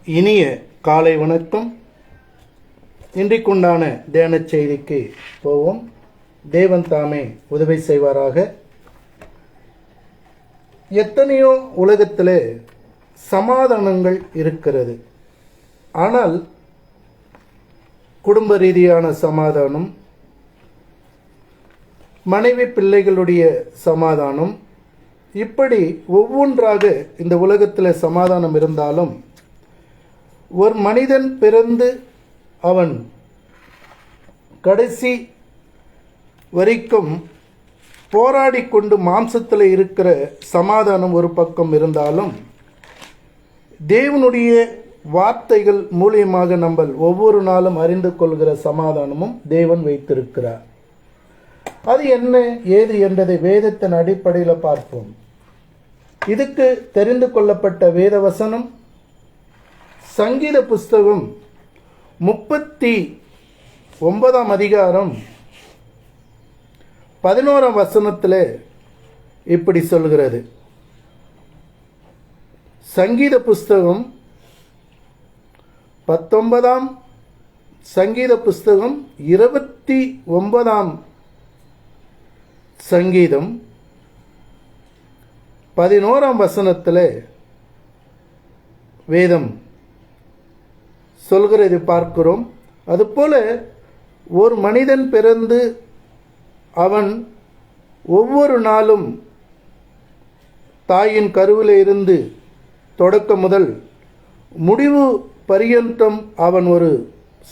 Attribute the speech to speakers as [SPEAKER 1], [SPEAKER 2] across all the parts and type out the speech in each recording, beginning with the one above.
[SPEAKER 1] இனிய காலை வணக்கம். இன்றைக்குண்டான தியான செய்திக்கு போவோம். தேவன் தாமே உதவி செய்வாராக. எத்தனையோ உலகத்தில் சமாதானங்கள் இருக்கிறது. ஆனால் குடும்ப ரீதியான சமாதானம், மனைவி பிள்ளைகளுடைய சமாதானம், இப்படி ஒவ்வொன்றாக இந்த உலகத்தில் சமாதானம் இருந்தாலும் ஒரு மனிதன் பிறந்து அவன் கடைசி வரைக்கும் போராடி கொண்டு மாம்சத்தில் இருக்கிற சமாதானம் ஒரு பக்கம் இருந்தாலும், தேவனுடைய வார்த்தைகள் மூலியமாக நம்ம ஒவ்வொரு நாளும் அறிந்து கொள்கிற சமாதானமும் தேவன் வைத்திருக்கிறார். அது என்ன ஏது என்பதை வேதத்தின் அடிப்படையில் பார்ப்போம். இதுக்கு தெரிந்து கொள்ளப்பட்ட வேத வசனம் சங்கீத புஸ்தகம் 39 அதிகாரம் 11 வசனத்தில் இப்படி சொல்கிறது. சங்கீத புஸ்தகம் 19 சங்கீத புஸ்தகம் 29 சங்கீதம் 11 வசனத்தில் வேதம் சொல்கிறது பார்க்கிறோம். அதுபோல ஒரு மனிதன் பிறந்து அவன் ஒவ்வொரு நாளும் தாயின் கருவில் இருந்து தொடக்க முதல் முடிவு பரியந்தம் அவன் ஒரு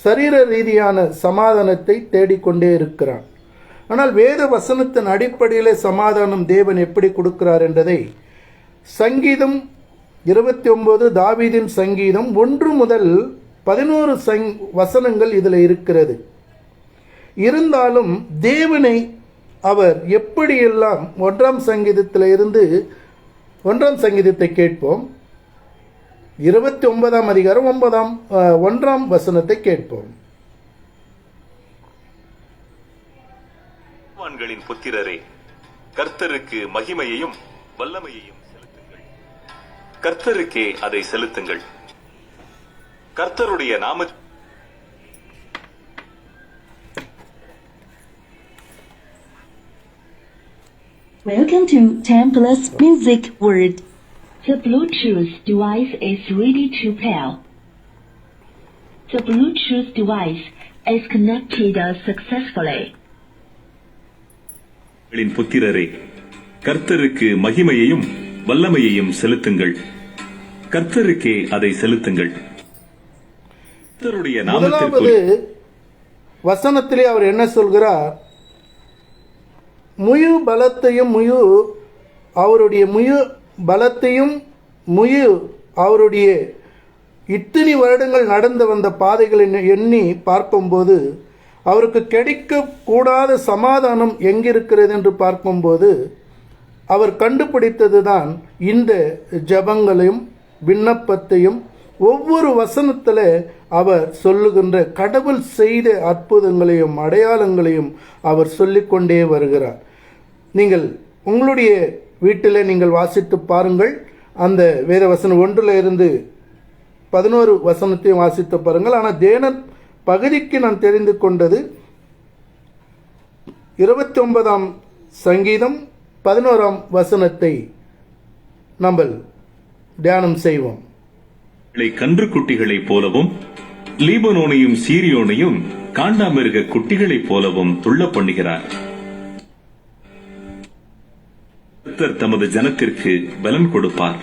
[SPEAKER 1] சரீர ரீதியான சமாதானத்தை தேடிக்கொண்டே இருக்கிறான். ஆனால் வேத வசனத்தின் அடிப்படையில் சமாதானம் தேவன் எப்படி கொடுக்கிறார் என்றதை சங்கீதம் 29 தாவீதின் சங்கீதம் 1 முதல் 11 வசனங்கள் இதில் இருக்கிறது. இருந்தாலும் தேவனை அவர் எப்படியெல்லாம் 1 சங்கீதத்தில் இருந்து 1 சங்கீதத்தை கேட்போம். 29 அதிகாரம் 1 வசனத்தை கேட்போம்.
[SPEAKER 2] புத்திரரே, கர்த்தருக்கு மகிமையையும் வல்லமையையும் செலுத்துங்கள். கர்த்தருக்கே அதை செலுத்துங்கள். கர்த்தருடைய நாம
[SPEAKER 3] Welcome to Templars Music World. The Bluetooth device is ready to pair. The Bluetooth device is connected successfully.
[SPEAKER 2] புத்திரரே, கர்த்தருக்கு மகிமையையும் வல்லமையையும் செலுத்துங்கள். கர்த்தருக்கே அதை செலுத்துங்கள். கர்த்தருடைய நாமத்திற்கு
[SPEAKER 1] வசனத்திலே அவர் என்ன சொல்கிறார்? முழு பலத்தையும் அவருடைய இத்தனை வருடங்கள் நடந்து வந்த பாதைகளை எண்ணி பார்க்கும்போது அவருக்கு கிடைக்கக்கூடாத சமாதானம் எங்கிருக்கிறது என்று பார்க்கும்போது அவர் கண்டுபிடித்தது தான் இந்த ஜபங்களையும் விண்ணப்பத்தையும் ஒவ்வொரு வசனத்தில் அவர் சொல்லுகின்ற கடவுள் செய்த அற்புதங்களையும் அடையாளங்களையும் அவர் சொல்லிக்கொண்டே வருகிறார். நீங்கள் உங்களுடைய வீட்டில் நீங்கள் வாசித்து பாருங்கள். அந்த வேத வசனம் 1 இருந்து 11 வசனத்தையும் வாசித்து பாருங்கள். ஆனால் தேன பகுதிக்கு நான் தெரிந்து கொண்டது 29 சங்கீதம் 11 வசனத்தை நம்ம தியானம் செய்வோம்.
[SPEAKER 2] கன்று குட்டிகளைப் போலவும் லீபனோனையும் சீரியோனையும் காண்டாமிருக குட்டிகளைப் போலவும் துள்ள பண்ணுகிறார். கர்த்தர் தமது ஜனத்திற்கு பலன் கொடுப்பார்.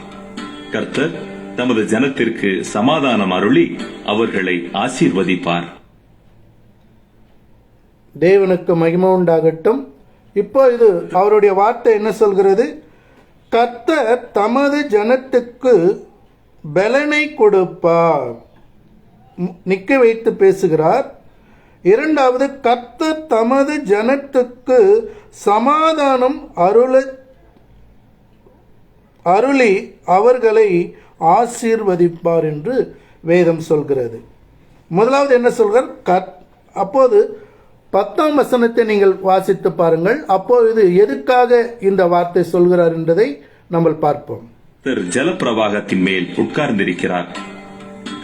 [SPEAKER 2] கர்த்தர் தமது ஜனத்திற்கு சமாதானம் அருளி அவர்களை ஆசீர்வதிப்பார்.
[SPEAKER 1] தேவனுக்கு மகிமை உண்டாகட்டும். இப்போ இது அவருடைய வார்த்தை என்ன சொல்கிறது? கர்த்தர் தமது ஜனத்துக்கு பலனை கொடுப்பார். நிக்க வைத்து பேசுகிறார். இரண்டாவது, கர்த்தர் தமது ஜனத்துக்கு சமாதானம் அருளி அவர்களை ஆசீர்வதிப்பார் என்று வேதம் சொல்கிறது. முதலாவது என்ன சொல்கிறார்? அப்போது 10 வசனத்தை நீங்கள் வாசித்து பாருங்கள். அப்போது எதுக்காக இந்த வார்த்தை சொல்கிறார் என்பதை நம்ம பார்ப்போம்.
[SPEAKER 2] ஜலப்பிரவாகத்தின் மேல் உட்கார்ந்திருக்கிறார்.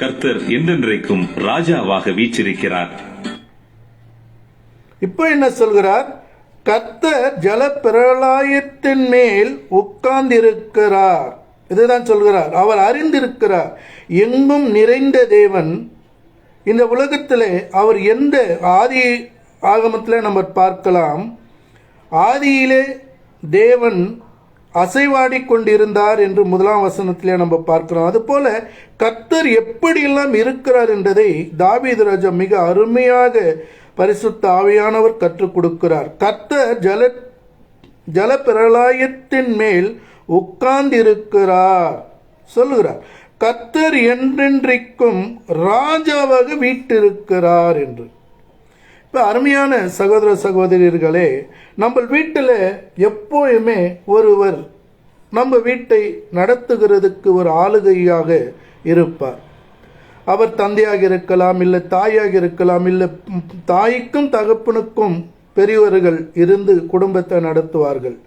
[SPEAKER 2] கர்த்தர் என்றென்றைக்கும் ராஜாவாக வீற்றிருக்கிறார்.
[SPEAKER 1] இப்போ என்ன சொல்கிறார்? கர்த்தர் ஜல பிரளயத்தின் மேல் உட்கார்ந்திருக்கிறார். இதுதான் சொல்கிறார். அவர் அறிந்திருக்கிறார். எங்கும் நிறைந்த தேவன். இந்த உலகத்திலே அவர் எந்த ஆதி ஆகமத்தில் நம்ம பார்க்கலாம், ஆதியிலே தேவன் அசைவாடி கொண்டிருந்தார் என்று 1ஆம் வசனத்திலே நம்ம பார்க்கிறோம். அதுபோல கர்த்தர் எப்படியெல்லாம் இருக்கிறார் என்பதை தாவீது ராஜா மிக அருமையாக பரிசுத்த ஆவியானவர் கற்றுக் கொடுக்கிறார். கர்த்தர் ஜல பிரளயத்தின் மேல் உட்கார்ந்திருக்கிறார் சொல்லுகிறார். கர்த்தர் என்றென்றைக்கும் ராஜாவாக வீட்டிருக்கிறார் என்று. இப்போ அருமையான சகோதர சகோதரியர்களே, நம்ம வீட்டில் எப்போயுமே ஒருவர் நம்ம வீட்டை நடத்துகிறதுக்கு ஒரு ஆளுகையாக இருப்பார். அவர் தந்தையாக இருக்கலாம், இல்லை தாயாக இருக்கலாம், இல்லை தாய்க்கும் தகப்பனுக்கும் பெரியவர்கள் இருந்து குடும்பத்தை நடத்துவார்கள்.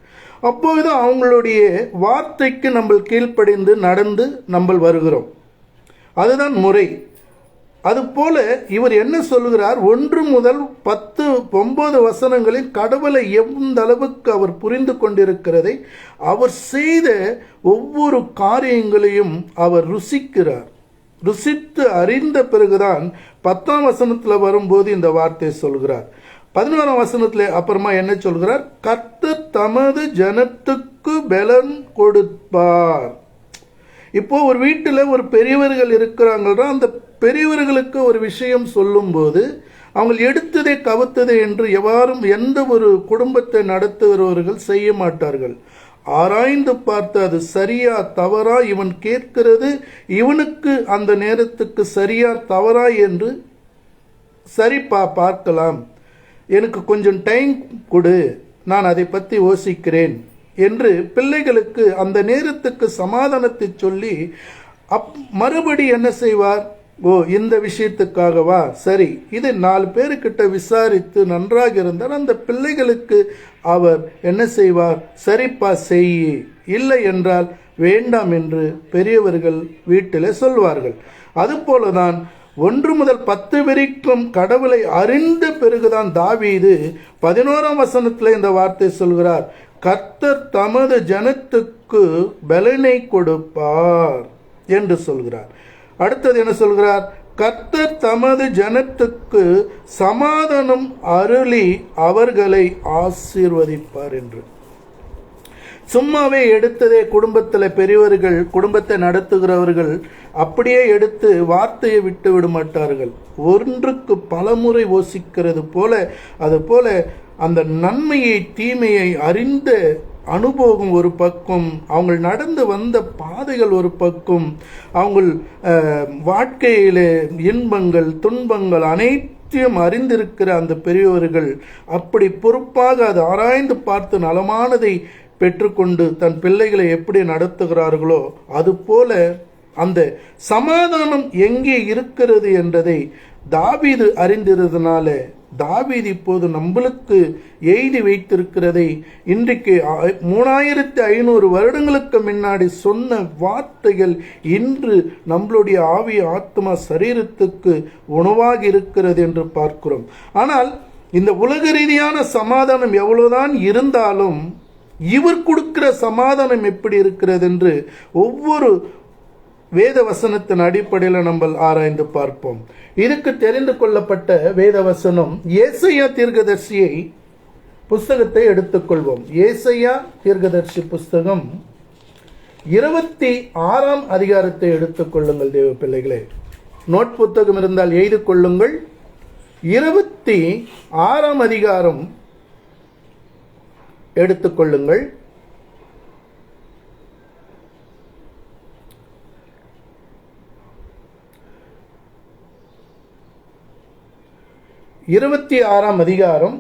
[SPEAKER 1] அப்போது அவங்களுடைய வார்த்தைக்கு நம்ம கீழ்ப்படிந்து நடந்து நம்ம வருகிறோம். அதுதான் முறை. அதுபோல இவர் என்ன சொல்கிறார்? 1 முதல் 10, 9 வசனங்களில் கடவுளை எந்த அளவுக்கு அவர் புரிந்து கொண்டிருக்கிறதை, அவர் செய்த ஒவ்வொரு காரியங்களையும் அவர் ருசிக்கிறார். ருசித்து அறிந்த பிறகுதான் 10ஆம் வசனத்தில் வரும்போது இந்த வார்த்தையை சொல்கிறார். 11ஆம் வசனத்தில் அப்புறமா என்ன சொல்கிறார்? கர்த்தர் தமது ஜனத்துக்கு பலன் கொடுப்பார். இப்போ ஒரு வீட்டில் ஒரு பெரியவர்கள் இருக்கிறாங்கன்னா, அந்த பெரியவர்களுக்கு ஒரு விஷயம் சொல்லும்போது அவங்க எடுத்ததே கவுத்ததே என்று எவ்வாறும் எந்த ஒரு குடும்பத்தை நடத்துகிறவர்கள் செய்ய மாட்டார்கள். ஆராய்ந்து பார்த்து அது சரியா தவறா, இவன் கேட்கிறது இவனுக்கு அந்த நேரத்துக்கு சரியா தவறா என்று சரி பார்க்கலாம், எனக்கு கொஞ்சம் டைம் கொடு, நான் அதை பற்றி யோசிக்கிறேன் என்று பிள்ளைகளுக்கு அந்த நேரத்துக்கு சமாதானத்தை சொல்லி மறுபடி என்ன செய்வார்? ஓ, இந்த விஷயத்துக்காகவா, சரி, இது 4 பேருக்கிட்ட விசாரித்து நன்றாக இருந்தால் அந்த பிள்ளைகளுக்கு அவர் என்ன செய்வார்? சரிப்பா செய், இல்லை என்றால் வேண்டாம் என்று பெரியவர்கள் வீட்டில் சொல்வார்கள். அதுபோலதான் 1 முதல் 10 வரைக்கும் கடவுளை அறிந்த பிறகுதான் தாவீது 11ஆம் வசனத்தில் இந்த வார்த்தை சொல்கிறார். கர்த்தர் தமது ஜனத்துக்கு பலனை கொடுப்பார் என்று சொல்கிறார். அடுத்தது என்ன சொல்கிறார்? கர்த்தர் தமது ஜனத்துக்கு சமாதானம் அருளி அவர்களை ஆசீர்வதிப்பார் என்று. சும்மாவே எடுத்ததே குடும்பத்தில் பெரியவர்கள், குடும்பத்தை நடத்துகிறவர்கள் அப்படியே எடுத்து வார்த்தையை விட்டு விட மாட்டார்கள். ஒன்றுக்கு பலமுறை யோசிக்கிறது போல, அது போல அந்த நன்மையை தீமையை அறிந்த அனுபவம் ஒரு பக்கம், அவங்க நடந்து வந்த பாதைகள் ஒரு பக்கம், அவங்க வாழ்க்கையிலே இன்பங்கள் துன்பங்கள் அனைத்தையும் அறிந்திருக்கிற அந்த பெரியவர்கள் அப்படி பொறுப்பாக அது ஆராய்ந்து பார்த்து நலமானதை பெற்றுக்கொண்டு தன் பிள்ளைகளை எப்படி நடத்துகிறார்களோ அதுபோல அந்த சமாதானம் எங்கே இருக்கிறது என்றதை தாவீது அறிந்திருந்தனால தாவீது இப்போது நம்மளுக்கு எய்தி வைத்திருக்கிறதை இன்றைக்கு 3500 வருடங்களுக்கு முன்னாடி சொன்ன வார்த்தைகள் இன்று நம்மளுடைய ஆவி ஆத்மா சரீரத்துக்கு உணவாக இருக்கிறது என்று பார்க்கிறோம். ஆனால் இந்த உலக ரீதியான சமாதானம் எவ்வளவுதான் இருந்தாலும் இவர் கொடுக்கிற சமாதானம் எப்படி இருக்கிறது என்று ஒவ்வொரு வேத வசனத்தின் அடிப்படையில் நம்ம ஆராய்ந்து பார்ப்போம். இதுக்கு தெரிந்து கொள்ளப்பட்ட வேத வசனம் ஏசாயா தீர்க்கதரிசியை புஸ்தகத்தை எடுத்துக்கொள்வோம். ஏசாயா தீர்க்கதரிசி புஸ்தகம் 26ஆம் அதிகாரத்தை எடுத்துக்கொள்ளுங்கள் தேவ பிள்ளைகளே. நோட் புத்தகம் இருந்தால் எழுதி கொள்ளுங்கள். 26ஆம் அதிகாரம் எடுத்துக்கொள்ளுங்கள். இருபத்தி 6ஆம் அதிகாரம்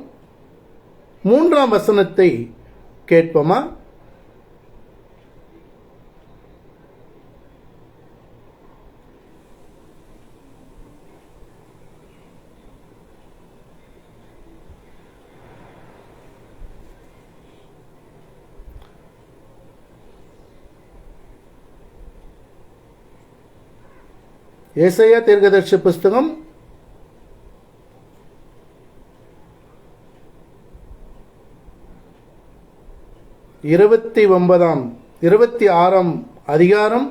[SPEAKER 1] 3ஆம் வசனத்தை கேட்போமா? ஏசாயா தீர்க்கதரிசி புஸ்தகம் 26ஆம் அதிகாரம்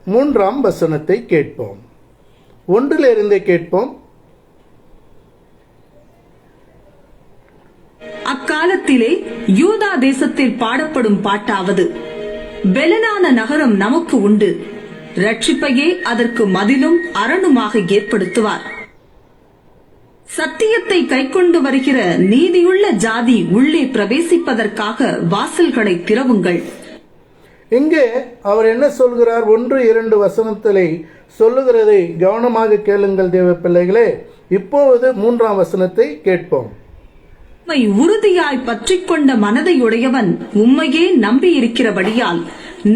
[SPEAKER 1] 3ஆம் வசனத்தை கேட்போம். 1 கேட்போம்.
[SPEAKER 4] அக்காலத்திலே யூதா தேசத்தில் பாடப்படும் பாட்டாவது, பெலனான நகரம் நமக்கு உண்டு, ரட்சிப்பையே அதற்கு மதிலும் அரணுமாக ஏற்படுத்துவார். சத்தியத்தை கைக்கொண்டு வருகிற நீதியுள்ள ஜாதி உள்ளே பிரவேசிப்பதற்காக வாசல்களை திறவுங்கள்.
[SPEAKER 1] இங்கே அவர் என்ன சொல்கிறார்? 1-2 வசனத்திலே சொல்லுகிறதை கவனமாக கேளுங்கள் தேவ பிள்ளைகளே. இப்போது 3ஆம் வசனத்தை கேட்போம்.
[SPEAKER 4] உம்மை உறுதியாய் பற்றிக் கொண்ட மனதையுடையவன் உம்மையே நம்பி இருக்கிறபடியால்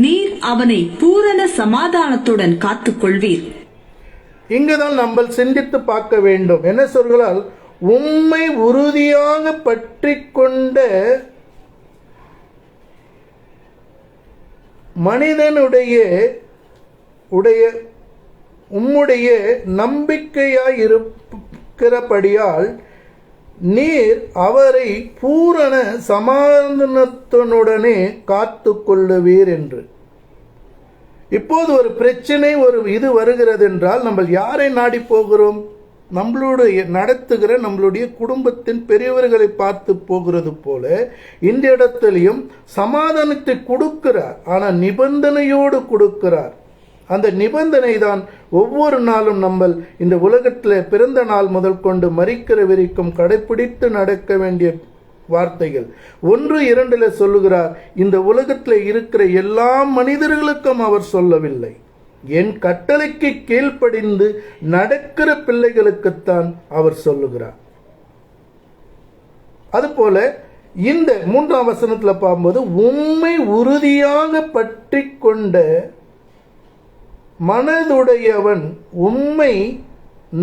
[SPEAKER 4] நீர் அவனை பூரண சமாதானத்துடன் காத்துக் கொள்வீர்.
[SPEAKER 1] இங்குதான் நம்ம சிந்தித்து பார்க்க வேண்டும். என்ன சொல்கிறார்? உம்மை உறுதியாக பற்றிக் கொண்ட மனிதனுடைய உம்முடைய நம்பிக்கையாய் இருக்கிறபடியால் நீர் அவரை பூரண சமாதானத்துடனே காத்து கொள்ளுவீர் என்று. இப்போது ஒரு பிரச்சனை இது வருகிறது என்றால் நம்ம யாரை நாடி போகிறோம்? நம்மளுடைய நடத்துகிற நம்மளுடைய குடும்பத்தின் பெரியவர்களை பார்த்து போகிறது போல இந்த இடத்திலையும் சமாதானத்தை கொடுக்கிறார். ஆனால் நிபந்தனையோடு கொடுக்கிறார். அந்த நிபந்தனை தான் ஒவ்வொரு நாளும் நம்ம இந்த உலகத்தில் பிறந்த நாள் முதல் கொண்டு மரிக்கிற வரைக்கும் கடைபிடித்து நடக்க வேண்டிய வார்த்தைகள். 1-2 சொல்லுகிறார், இந்த உலகத்தில் இருக்கிற எல்லா மனிதர்களுக்கும் அவர் சொல்லவில்லை, என் கட்டளைக்கு கீழ்ப்படிந்து நடக்கிற பிள்ளைகளுக்குத்தான் அவர் சொல்லுகிறார். அதுபோல இந்த 3ஆம் வசனத்தில் பார்க்கும்போது உம்மை உறுதியாக பற்றி கொண்ட மனதுடையவன் உம்மை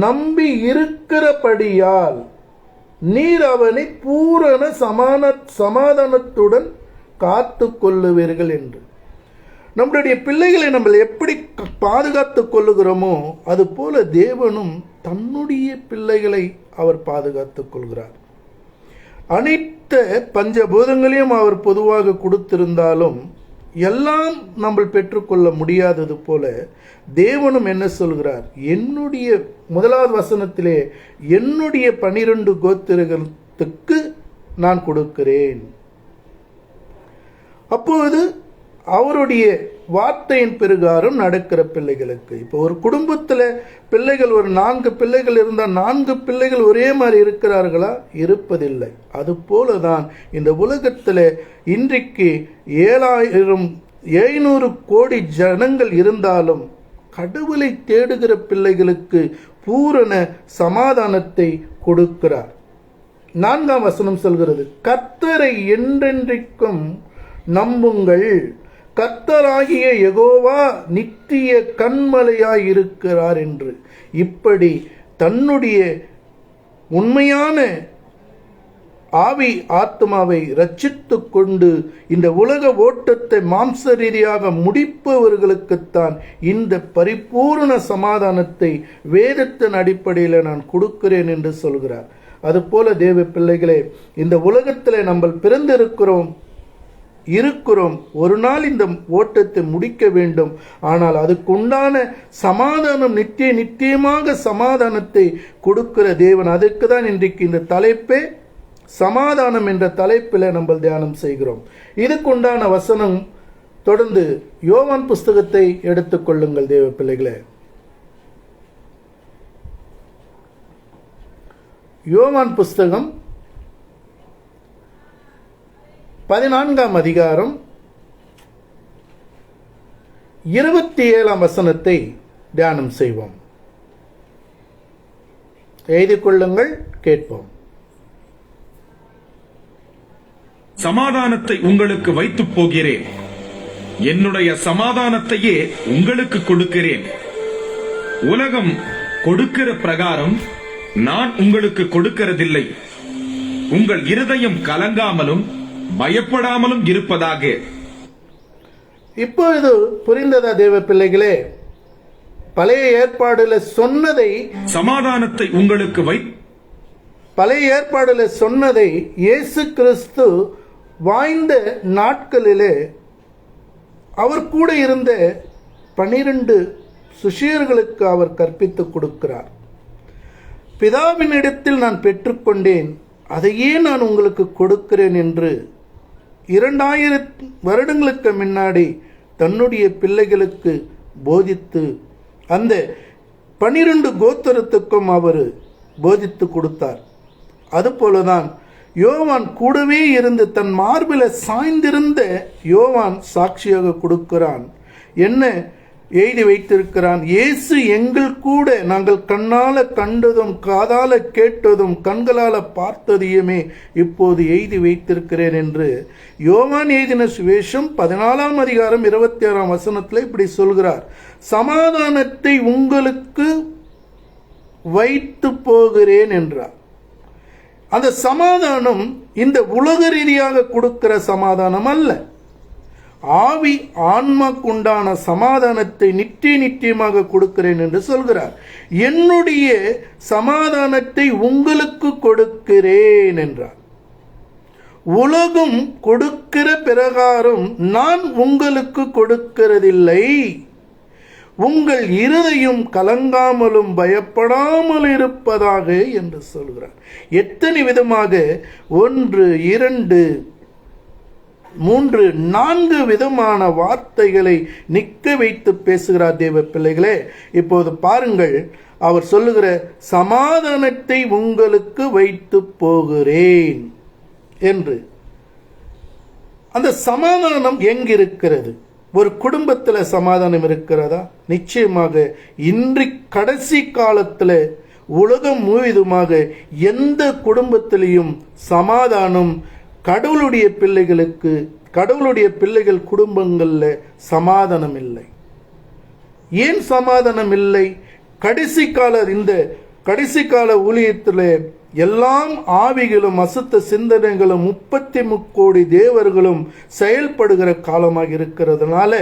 [SPEAKER 1] நம்பி இருக்கிறபடியால் நீர் அவனை பூரண சமாதானத்துடன் காத்து கொள்ளுவீர்கள் என்று. நம்முடைய பிள்ளைகளை நம்ம எப்படி பாதுகாத்து கொள்ளுகிறோமோ அது போல தேவனும் தன்னுடைய பிள்ளைகளை அவர் பாதுகாத்துக் கொள்கிறார். அனைத்து பஞ்சபூதங்களையும் அவர் பொதுவாக கொடுத்திருந்தாலும் எல்லாம் நம்ம பெற்றுக்கொள்ள முடியாதது போல தேவனும் என்ன சொல்கிறார்? என்னுடைய 1வது வசனத்திலே என்னுடைய 12 கோத்திரத்துக்கு நான் கொடுக்கிறேன். அப்போது அவருடைய வார்த்தையின் பிரகாரம் நடக்கிற பிள்ளைகளுக்கு, இப்போ ஒரு குடும்பத்தில் பிள்ளைகள் ஒரு 4 பிள்ளைகள் இருந்தால் 4 பிள்ளைகள் ஒரே மாதிரி இருக்கிறார்களா? இருப்பதில்லை. அதுபோலதான் இந்த உலகத்தில் இன்றைக்கு 700 கோடி ஜனங்கள் இருந்தாலும் கடவுளை தேடுகிற பிள்ளைகளுக்கு பூரண சமாதானத்தை கொடுக்கிறார். 4ஆம் வசனம் சொல்கிறது, கர்த்தரை என்றென்றைக்கும் நம்புங்கள், கர்த்தராகிய யெகோவா நித்திய கன்மலையாய் இருக்கிறார் என்று. இப்படி தன்னுடைய உண்மையான ஆவி ஆத்மாவை ரட்சித்து கொண்டு இந்த உலக ஓட்டத்தை மாம்ச ரீதியாக முடிப்பவர்களுக்குத்தான் இந்த பரிபூர்ண சமாதானத்தை வேதத்தின் அடிப்படையில் நான் கொடுக்கிறேன் என்று சொல்கிறார். அதுபோல தேவ பிள்ளைகளே, இந்த உலகத்தில் நம்ம பிறந்திருக்கிறோம், ஒரு நாள் இந்த ஓட்டத்தை முடிக்க வேண்டும். ஆனால் அதுக்குண்டான சமாதானம் நித்தியமாக சமாதானத்தை கொடுக்கிற தேவன். அதுக்கு தான் இன்றைக்கு இந்த தலைப்பே சமாதானம் என்ற தலைப்பில் நம்ம தியானம் செய்கிறோம். இதுக்குண்டான வசனம் தொடர்ந்து யோவான் புஸ்தகத்தை எடுத்துக்கொள்ளுங்கள் தேவ பிள்ளைகளே. யோவான் புஸ்தகம் 14ஆம் அதிகாரம் 27ஆம் வசனத்தை தியானம் செய்வோம். எழுதிக் கொள்ளுங்கள், கேட்போம்.
[SPEAKER 2] சமாதானத்தை உங்களுக்கு வைத்துப் போகிறேன், என்னுடைய சமாதானத்தையே உங்களுக்கு கொடுக்கிறேன். உலகம் கொடுக்கிற பிரகாரம் நான் உங்களுக்கு கொடுக்கிறதில்லை. உங்கள் இருதயம் கலங்காமலும் பயப்படாமலும் இருப்பதாக.
[SPEAKER 1] இப்பொழுது புரிந்ததா தேவ பிள்ளைகளே? பழைய ஏற்பாடுல சொன்னதை
[SPEAKER 2] சமாதானத்தை உங்களுக்கு
[SPEAKER 1] பழைய ஏற்பாடுல சொன்னதை இயேசு கிறிஸ்து வாழ்ந்த நாட்களிலே அவர் கூட இருந்த 12 சிஷ்யர்களுக்கு அவர் கற்பித்துக் கொடுக்கிறார். பிதாவினிடத்தில் நான் பெற்றுக்கொண்டேன், அதையே நான் உங்களுக்கு கொடுக்கிறேன் என்று 2000 வருடங்களுக்கு முன்னாடி தன்னுடைய பிள்ளைகளுக்கு போதித்து அந்த 12 கோத்திரத்துக்கும் அவர் போதித்து கொடுத்தார். அதுபோலதான் யோவான் கூடவே இருந்து தன் மார்பில சாய்ந்திருந்த யோவான் சாட்சியாக கொடுக்கிறான். என்ன எழுதி வைத்திருக்கிறான்? இயேசு எங்கள் கூட நாங்கள் கண்ணால கண்டதும் காதால கேட்டதும் கண்களால பார்த்ததையுமே இப்போது எழுதி வைத்திருக்கிறேன் என்று யோவான் எழுதின சுவிசேஷம் 14ஆம் அதிகாரம் 26ஆம் வசனத்தில் இப்படி சொல்கிறார். சமாதானத்தை உங்களுக்கு வைத்து போகிறேன் என்றார். அந்த சமாதானம் இந்த உலக ரீதியாக கொடுக்கிற சமாதானம் அல்ல. ஆவி ஆன்மாக்குண்டான சமாதானத்தை நிச்சயமாக கொடுக்கிறேன் என்று சொல்கிறார். என்னுடைய சமாதானத்தை உங்களுக்கு கொடுக்கிறேன் என்றார். உலகம் கொடுக்கிற பிரகாரம் நான் உங்களுக்கு கொடுக்கிறதில்லை. உங்கள் இருதயம் கலங்காமலும் பயப்படாமல் இருப்பதாக என்று சொல்கிறார். எத்தனை விதமாக 1, 2, 3, 4 விதமான வார்த்தைகளை நிற்க வைத்து பேசுகிறார் தேவ பிள்ளைகளே. இப்போது பாருங்கள், அவர் சொல்லுகிற சமாதானத்தை உங்களுக்கு வைத்து போகிறேன் என்று. அந்த சமாதானம் எங்கிருக்கிறது? ஒரு குடும்பத்தில் சமாதானம் இருக்கிறதா? நிச்சயமாக இன்றி கடைசி காலத்தில் உலகம் முழுவதுமாக எந்த குடும்பத்திலையும் சமாதானம் கடவுளுடைய பிள்ளைகளுக்கு, கடவுளுடைய பிள்ளைகள் குடும்பங்களில் சமாதானம் இல்லை. ஏன் சமாதானம் இல்லை? இந்த கடைசி கால ஊழியத்தில் எல்லாம் ஆவிகளும் அசுத்த சிந்தனைகளும் 33 கோடி தேவர்களும் செயல்படுகிற காலமாக இருக்கிறதுனால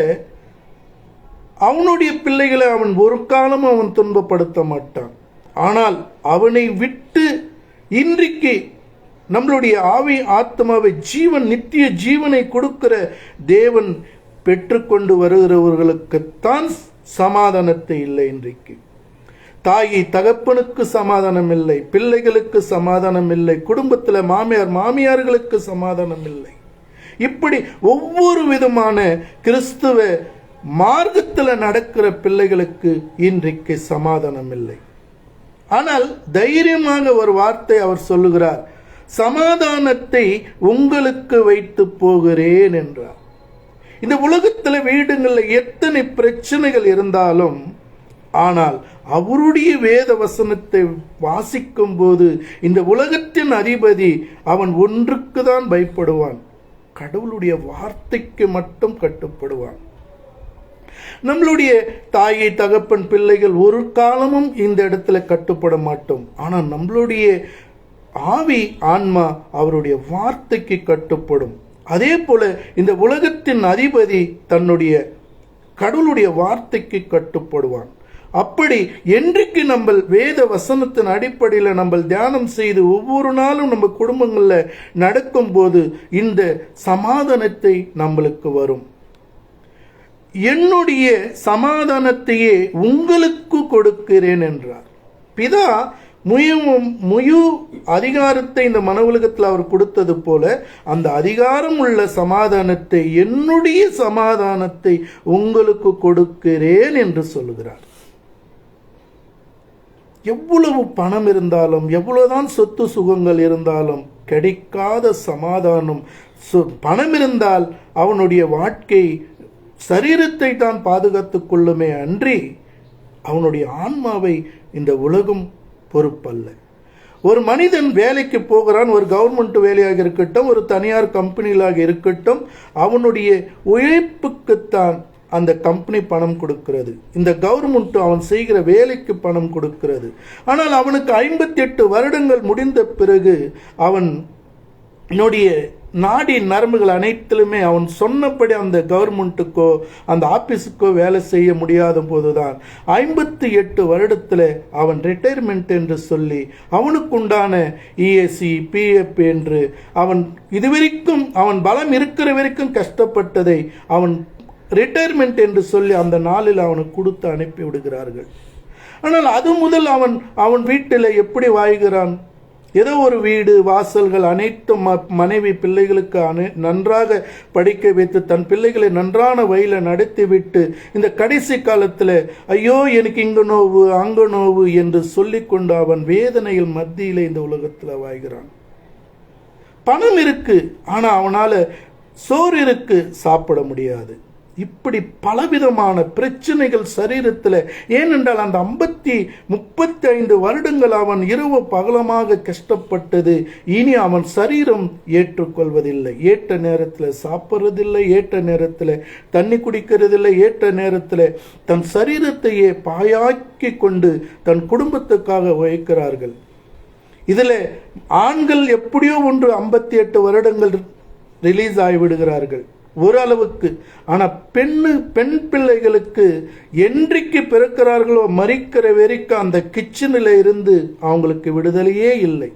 [SPEAKER 1] அவனுடைய பிள்ளைகளை அவன் ஒரு காலமும் அவன் துன்பப்படுத்த மாட்டான். ஆனால் அவனை விட்டு இன்றைக்கு நம்மளுடைய ஆவி ஆத்மாவை ஜீவன் நித்திய ஜீவனை கொடுக்கிற தேவன் பெற்றுக்கொண்டு வருகிறவர்களுக்குத்தான் சமாதானத்தை இல்லை. இன்றைக்கு தாயை தகப்பனுக்கு சமாதானம் இல்லை, பிள்ளைகளுக்கு சமாதானம் இல்லை, குடும்பத்தில் மாமியார்களுக்கு சமாதானம் இல்லை. இப்படி ஒவ்வொரு விதமான கிறிஸ்துவ மார்க்கத்தில் நடக்கிற பிள்ளைகளுக்கு இன்றைக்கு சமாதானம் இல்லை. ஆனால் தைரியமாக ஒரு வார்த்தை அவர் சொல்லுகிறார், சமாதானத்தை உங்களுக்கு வைத்து போகிறேன் என்றார். இந்த உலகத்தில் வீடுகளில் எத்தனை பிரச்சனைகள் இருந்தாலும், ஆனால் அவருடைய வேத வசனத்தை வாசிக்கும் போது இந்த உலகத்தின் அதிபதி அவன் ஒன்றுக்கு தான் பயப்படுவான், கடவுளுடைய வார்த்தைக்கு மட்டும் கட்டுப்படுவான். நம்மளுடைய தாயை தகப்பன் பிள்ளைகள் ஒரு காலமும் இந்த இடத்துல கட்டுப்பட மாட்டோம். ஆனால் நம்மளுடைய ஆவி ஆன்மா அவருடைய வார்த்தைக்கு கட்டுப்படும். அதே போல இந்த உலகத்தின் அதிபதி தன்னுடைய கடவுளுடைய வார்த்தைக்கு கட்டுப்படுவான். அப்படி என்றைக்கு நம்ம வேத வசனத்தின் அடிப்படையில் நம்ம தியானம் செய்து ஒவ்வொரு நாளும் நம்ம குடும்பங்களில் நடக்கும் போது இந்த சமாதானத்தை நம்மளுக்கு வரும். என்னுடைய சமாதானத்தையே உங்களுக்கு கொடுக்கிறேன் என்றார். பிதா முழு அதிகாரத்தை இந்த மன உலகத்தில் அவர் கொடுத்தது போல அந்த அதிகாரம் உள்ள சமாதானத்தை, என்னுடைய சமாதானத்தை உங்களுக்கு கொடுக்கிறேன் என்று சொல்லுகிறார். எவ்வளவு பணம் இருந்தாலும், எவ்வளவுதான் சொத்து சுகங்கள் இருந்தாலும் கிடைக்காத சமாதானம். பணம் இருந்தால் அவனுடைய வாழ்க்கை சரீரத்தை தான் பாதுகாத்துக் கொள்ளுமே அன்றி அவனுடைய ஆன்மாவை இந்த உலகம் பொறுப்பல்ல. ஒரு மனிதன் வேலைக்கு போகிறான், ஒரு கவர்மெண்ட் வேலையாக இருக்கட்டும், ஒரு தனியார் கம்பெனிகளாக இருக்கட்டும், அவனுடைய உழைப்புக்குத்தான் அந்த கம்பெனி பணம் கொடுக்கிறது, இந்த கவர்மெண்ட் அவன் செய்கிற வேலைக்கு பணம் கொடுக்கிறது. ஆனால் அவனுக்கு 58 வருடங்கள் முடிந்த பிறகு அவனுடைய நாடி நரம்புகள் அனைத்திலுமே அவன் சொன்னபடி அந்த கவர்மெண்ட்டுக்கோ அந்த ஆபீஸுக்கோ வேலை செய்ய முடியாத போதுதான் 58 வருடத்தில் அவன் ரிட்டையர்மெண்ட் என்று சொல்லி அவனுக்குண்டான இஎஸ்சி பிஎஃப் என்று அவன் இதுவரைக்கும் அவன் பலம் இருக்கிற வரைக்கும் கஷ்டப்பட்டதை அவன் ரிட்டையர்மெண்ட் என்று சொல்லி அந்த நாளில் அவனுக்கு கொடுத்து அனுப்பி விடுகிறார்கள். ஆனால் அது முதல் அவன் வீட்டில் எப்படி வாய்கிறான்? ஏதோ ஒரு வீடு வாசல்கள் அனைத்தும் மனைவி பிள்ளைகளுக்கு நன்றாக படிக்க வைத்து தன் பிள்ளைகளை நன்றான வழியில நடத்திவிட்டு இந்த கடைசி காலத்தில் ஐயோ எனக்கு இங்கு நோவு அங்கு நோவு என்று சொல்லிக்கொண்டு அவன் வேதனையில் மத்தியிலே இந்த உலகத்தில் வாய்கிறான். பணம் இருக்கு, ஆனா அவனால சோறு இருக்கு, சாப்பிட முடியாது. இப்படி பலவிதமான பிரச்சனைகள் சரீரத்தில். ஏனென்றால் அந்த 35 வருடங்கள் அவன் இரவு பகலமாக கஷ்டப்பட்டது. இனி அவன் சரீரம் ஏற்றுக்கொள்வதில்லை. ஏற்ற நேரத்தில் சாப்பிட்றதில்லை, ஏற்ற நேரத்தில் தண்ணி குடிக்கிறதில்லை, ஏற்ற நேரத்தில் தன் சரீரத்தையே பாயாக்கி கொண்டு தன் குடும்பத்துக்காக உழைக்கிறார்கள். இதில் ஆண்கள் எப்படியோ ஒன்று 58 வருடங்கள் ரிலீஸ் ஆகிவிடுகிறார்கள் ஓரளவுக்கு. ஆனால் பெண் பிள்ளைகளுக்கு என்றைக்கு பிறக்கிறார்களோ மறிக்கிற வரைக்கும் அந்த கிச்சனில் இருந்து அவங்களுக்கு விடுதலையே இல்லை.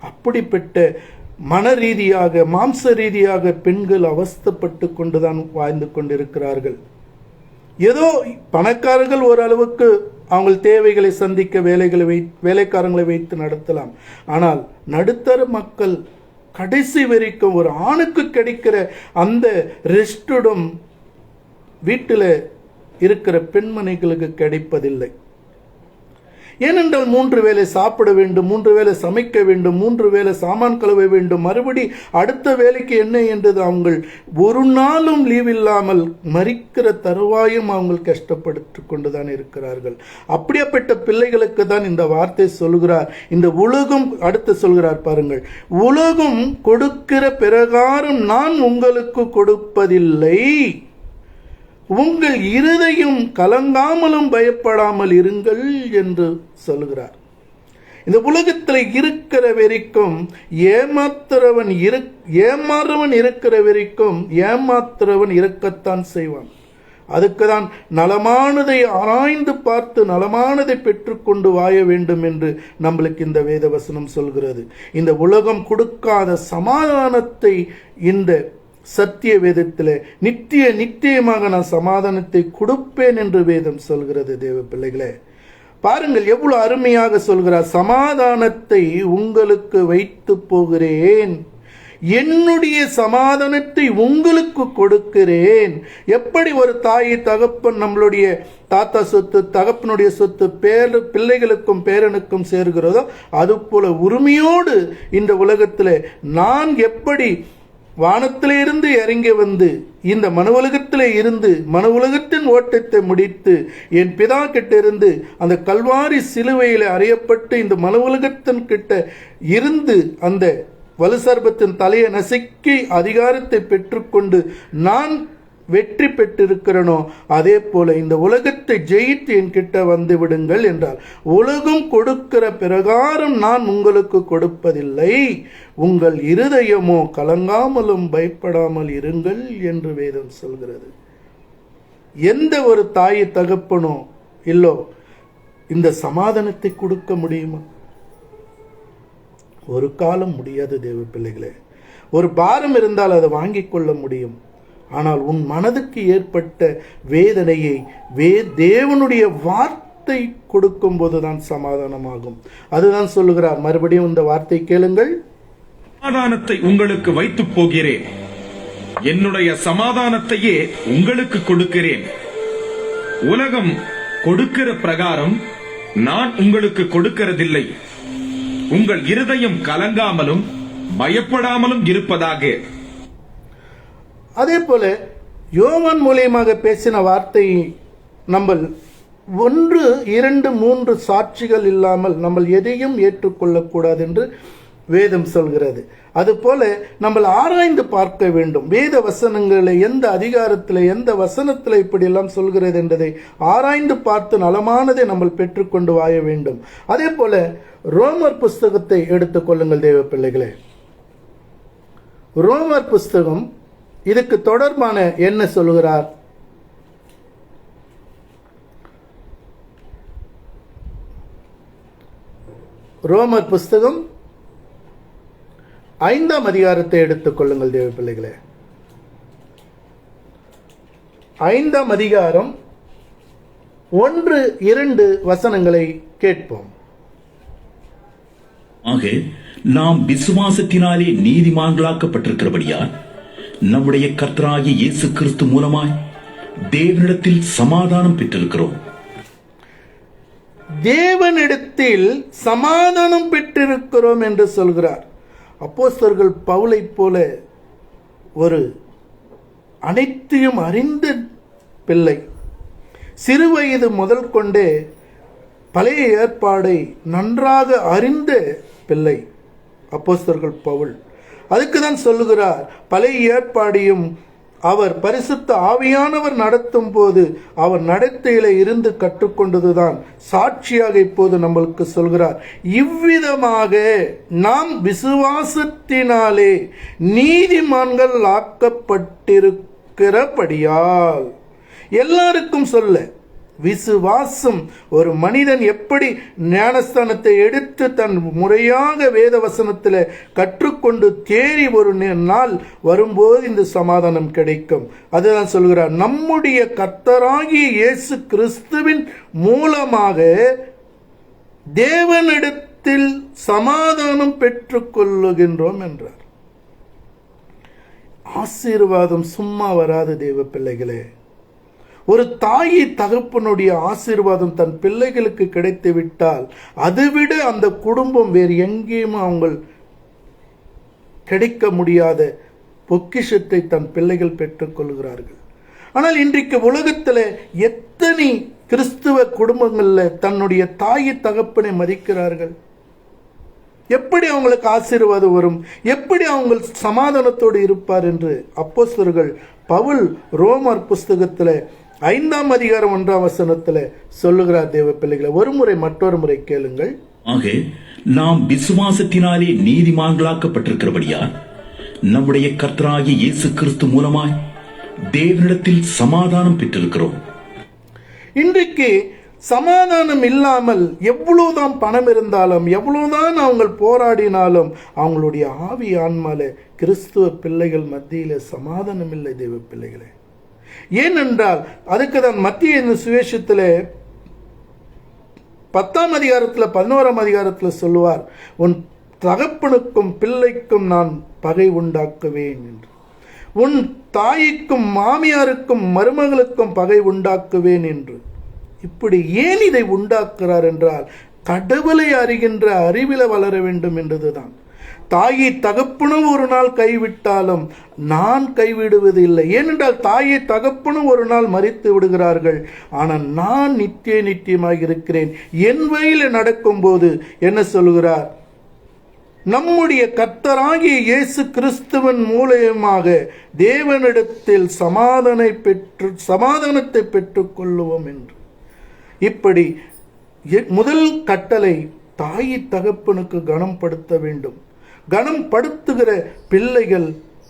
[SPEAKER 1] அப்படிப்பட்ட மன ரீதியாக மாம்ச ரீதியாக பெண்கள் அவஸ்தைப்பட்டு கொண்டுதான் வாழ்ந்து கொண்டிருக்கிறார்கள். ஏதோ பணக்காரர்கள் ஓரளவுக்கு அவங்க தேவைகளை சந்திக்க வேலைக்காரங்களை வைத்து நடத்தலாம். ஆனால் நடுத்தர மக்கள் கடைசி வரைக்கும் ஒரு ஆணுக்கு கிடைக்கிற அந்த ரெஸ்டும் வீட்டில் இருக்கிற பெண்மணிகளுக்கு கிடைப்பதில்லை. ஏனென்றால் 3 வேளை சாப்பிட வேண்டும், 3 வேளை சமைக்க வேண்டும், 3 வேளை சாமான் கழுவ வேண்டும், மறுபடி அடுத்த வேலைக்கு என்ன என்றது அவங்க ஒரு நாளும் லீவ் இல்லாமல் மறிக்கிற தருவாயும் அவங்க கஷ்டப்பட்டு கொண்டுதான் இருக்கிறார்கள். அப்படியாப்பட்ட பிள்ளைகளுக்கு தான் இந்த வார்த்தை சொல்கிறார். இந்த உலகம் அடுத்து சொல்கிறார் பாருங்கள், உலகம் கொடுக்கிற பிரகாரம் நான் உங்களுக்கு கொடுப்பதில்லை, உங்கள் இருதயம் கலங்காமலும் பயப்படாமல் இருங்கள் என்று சொல்கிறார். இந்த உலகத்தில் இருக்கிற வரைக்கும் ஏமாத்துறவன் இருக்கிற வரைக்கும் ஏமாத்துறவன் இருக்கத்தான் செய்வான். அதுக்குதான் நலமானதை ஆராய்ந்து பார்த்து நலமானதை பெற்றுக்கொண்டு வாழ வேண்டும் என்று நம்மளுக்கு இந்த வேத வசனம் சொல்கிறது. இந்த உலகம் கொடுக்காத சமாதானத்தை இந்த சத்திய வேதத்தில் நித்தியமாக நான் சமாதானத்தை கொடுப்பேன் என்று வேதம் சொல்கிறது. தேவ பிள்ளைகளே, பாருங்கள் எவ்வளவு அருமையாக சொல்கிறார். சமாதானத்தை உங்களுக்கு வைத்து போகிறேன், என்னுடைய சமாதானத்தை உங்களுக்கு கொடுக்கிறேன். எப்படி ஒரு தாய் தகப்பன் நம்மளுடைய தாத்தா சொத்து தகப்பனுடைய சொத்து பிள்ளைகளுக்கும் பேரனுக்கும் சேர்கிறதோ அதுபோல உரிமையோடு இந்த உலகத்தில் நான் எப்படி வானத்திலிருந்து இறங்கி வந்து இந்த மனு உலகத்திலே இருந்து மனு உலகத்தின் ஓட்டத்தை முடித்து என் பிதா கிட்ட இருந்து அந்த கல்வாரி சிலுவையில் அறையப்பட்டு இந்த மனு உலகத்தின் கிட்ட இருந்து அந்த வலுசர்பத்தின் தலையை நசுக்கி அதிகாரத்தை பெற்றுக்கொண்டு நான் வெற்றி பெற்றிருக்கிறனோ அதே போல இந்த உலகத்தை ஜெயித்து என்கிட்ட வந்து விடுங்கள் என்றால், உலகம் கொடுக்கிற பிரகாரம் நான் உங்களுக்கு கொடுப்பதில்லை, உங்கள் இருதயமோ கலங்காமலும் பயப்படாமல் இருங்கள் என்று வேதம் சொல்கிறது. எந்த ஒரு தாய் தகப்பனோ இல்லோ இந்த சமாதானத்தை கொடுக்க முடியுமா? ஒரு காலம் முடியாது தேவ பிள்ளைகளே. ஒரு பாரம் இருந்தால் அதை வாங்கிக் கொள்ள முடியும். ஆனால் உன் மனதுக்கு ஏற்பட்ட வேதனையை தேவனுடைய வார்த்தை கொடுக்கும் போதுதான் சமாதானமாகும். அதுதான் சொல்லுகிறார். மறுபடியும் இந்த வார்த்தை கேளுங்கள்.
[SPEAKER 2] சமாதானத்தை உங்களுக்கு வைத்து போகிறேன், என்னுடைய சமாதானத்தையே உங்களுக்கு கொடுக்கிறேன். உலகம் கொடுக்கிற பிரகாரம் நான் உங்களுக்கு கொடுக்கிறதில்லை. உங்கள் இருதயம் கலங்காமலும் பயப்படாமலும் இருப்பதாக.
[SPEAKER 1] அதே போல யோவான் மூலியமாக பேசின வார்த்தை நம்ம 1, 2, 3 சாட்சிகள் இல்லாமல் நம்ம எதையும் ஏற்றுக்கொள்ளக்கூடாது என்று வேதம் சொல்கிறது. அதுபோல நம்ம ஆராய்ந்து பார்க்க வேண்டும். வேத வசனங்களை எந்த அதிகாரத்தில் எந்த வசனத்தில் இப்படியெல்லாம் சொல்கிறது என்பதை ஆராய்ந்து பார்த்து நலமானதை நம்ம பெற்றுக்கொண்டு வாழ வேண்டும். அதே போல ரோமர் புஸ்தகத்தை எடுத்துக்கொள்ளுங்கள் தேவ பிள்ளைகளே. ரோமர் புஸ்தகம் இதுக்கு தொடர்பான என்ன சொல்கிறார்? ரோமர் புஸ்தகம் 5ஆம் அதிகாரத்தை எடுத்துக் கொள்ளுங்கள் தேவ பிள்ளைகளே. 5ஆம் அதிகாரம் 1-2 வசனங்களை கேட்போம்.
[SPEAKER 5] ஆக நாம் விசுவாசத்தினாலே நீதிமான்களாக்கப்பட்டிருக்கிறபடியால் நம்முடைய கர்த்தராகிய இயேசு கிறிஸ்து மூலமாய் தேவனிடத்தில் சமாதானம் பெற்றிருக்கிறோம்.
[SPEAKER 1] தேவனிடத்தில் சமாதானம் பெற்றிருக்கிறோம் என்று சொல்கிறார். அப்போஸ்தலர்கள் பவுலை போல ஒரு அனைத்தையும் அறிந்த பிள்ளை, சிறுவயது முதல் கொண்டே பழைய ஏற்பாடை நன்றாக அறிந்த பிள்ளை அப்போஸ்தலர்கள் பவுல். அதுக்கு தான் சொல்லுகிறார், பழைய ஏற்பாடையும் அவர் பரிசுத்த ஆவியானவர் நடத்தும் போது அவர் நடத்தையில இருந்து கற்றுக்கொண்டதுதான் சாட்சியாக இப்போது நம்மளுக்கு சொல்கிறார். இவ்விதமாக நாம் விசுவாசத்தினாலே நீதிமான்கள் ஆக்கப்பட்டிருக்கிறபடியால், எல்லாருக்கும் சொல்ல விசுவாசம், ஒரு மனிதன் எப்படி ஞானஸ்தானத்தை எடுத்து தன் முறையாக வேத வசனத்தில் கற்றுக்கொண்டு தேறி ஒரு நாள் வரும்போது இந்த சமாதானம் கிடைக்கும். அதுதான் சொல்கிறார், நம்முடைய கர்த்தராகிய இயேசு கிறிஸ்துவின் மூலமாக தேவனிடத்தில் சமாதானம் பெற்றுக் கொள்ளுகின்றோம் என்றார். ஆசீர்வாதம் சும்மா வராது தேவ பிள்ளைகளே. ஒரு தாயி தகப்பனுடைய ஆசீர்வாதம் தன் பிள்ளைகளுக்கு கிடைத்து விட்டால் அதுவிட அந்த குடும்பம் வேறு எங்கேயும் அவங்க கிடைக்க முடியாத பொக்கிஷத்தை தன் பிள்ளைகள் பெற்றுக் கொள்கிறார்கள். ஆனால் இன்றைக்கு உலகத்தில் எத்தனை கிறிஸ்துவ குடும்பங்களில் தன்னுடைய தாயி தகப்பனை மதிக்கிறார்கள்? எப்படி அவங்களுக்கு ஆசீர்வாதம் வரும்? எப்படி அவங்க சமாதானத்தோடு இருப்பார் என்று அப்போஸ்தலர்கள் பவுல் ரோமர் புஸ்தகத்தில் 5ஆம் அதிகாரம் 1ஆம் வசனத்தில் சொல்லுகிறார். தேவ பிள்ளைகளை ஒரு முறை மற்றொரு முறை கேளுங்கள்.
[SPEAKER 5] ஆக நாம் விசுவாசத்தினாலே நீதிமான்களாக்கப்பட்டிருக்கிறபடியால் நம்முடைய கர்த்தராகிய இயேசு கிறிஸ்து மூலமாய் தேவனிடத்தில் சமாதானம் பெற்றிருக்கிறோம்.
[SPEAKER 1] இன்றைக்கு சமாதானம் இல்லாமல் எவ்வளவுதான் பணம் இருந்தாலும், எவ்வளவுதான் அவங்க போராடினாலும், அவங்களுடைய ஆவி ஆன்மால கிறிஸ்துவ பிள்ளைகள் மத்தியில சமாதானம் இல்லை தேவ பிள்ளைகளே. ஏனென்றால் அதுக்கு தான் மத்திய சுவிசேஷத்தில் 10ஆம் அதிகாரத்தில் 11ஆம் அதிகாரத்தில் சொல்லுவார், உன் தகப்பனுக்கும் பிள்ளைக்கும் நான் பகை உண்டாக்குவேன் என்று, உன் தாய்க்கும் மாமியாருக்கும் மருமகளுக்கும் பகை உண்டாக்குவேன் என்று. இப்படி ஏன் இதை உண்டாக்குறார் என்றால், கடவுளை அறிகின்ற அறிவில வளர வேண்டும் என்றதுதான். தாயை தகப்பனும் ஒரு நாள் கைவிட்டாலும் நான் கைவிடுவது இல்லை. ஏனென்றால் தாயை தகப்பனும் ஒரு நாள் மரித்து விடுகிறார்கள், ஆனால் நான் நித்தியமாக இருக்கிறேன். என் வழியில நடக்கும் போது என்ன சொல்கிறார்? நம்முடைய கர்த்தராகிய இயேசு கிறிஸ்துவின் மூலமாக தேவனிடத்தில் சமாதானத்தை பெற்றுக் கொள்ளுவோம் என்று. இப்படி முதல் கட்டளை, தாய் தகப்பனுக்கு கனம் படுத்த வேண்டும். கனம் படுத்துகிற பிள்ளைகள்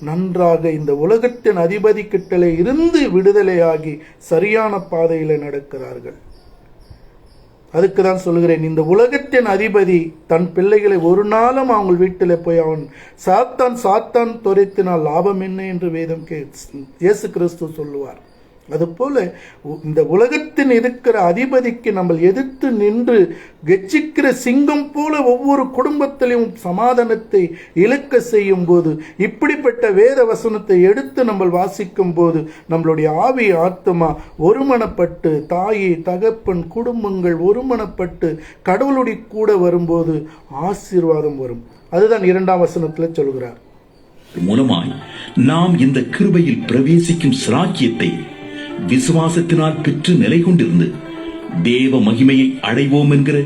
[SPEAKER 1] நன்றாக இந்த உலகத்தின் அதிபதி கிட்டலே இருந்து விடுதலையாகி சரியான பாதையில நடக்கிறார்கள். அதுக்கு தான் சொல்கிறேன், இந்த உலகத்தின் அதிபதி தன் பிள்ளைகளை ஒரு நாளும் அவங்க வீட்டில் போய் அவன் சாத்தான் துரைத்தினால் லாபம் என்ன என்று வேதம் இயேசு கிறிஸ்து சொல்லுவார். அதுபோல இந்த உலகத்தின் இருக்கிற அதிபதிக்கு நம்ம எதிர்த்து நின்று கெச்சிக்கிற சிங்கம் போல ஒவ்வொரு குடும்பத்திலையும் சமாதானத்தை இழக்க செய்யும் போது, இப்படிப்பட்ட வேத வசனத்தை எடுத்து நம்ம வாசிக்கும் போது நம்மளுடைய ஆவி ஆத்மா ஒருமனப்பட்டு, தாயை தகப்பன் குடும்பங்கள் ஒருமனப்பட்டு கடவுளுடைய கூட வரும்போது ஆசீர்வாதம் வரும். அதுதான் 2ஆம் வசனத்தில் சொல்கிறார்.
[SPEAKER 5] மூலமாய் நாம் இந்த கிருபையில் பிரவேசிக்கும் சிராக்கியத்தை விசுவாசத்தினால் பெற்று நிலை கொண்டிருந்து தேவ மகிமையை அடைவோம் என்கிற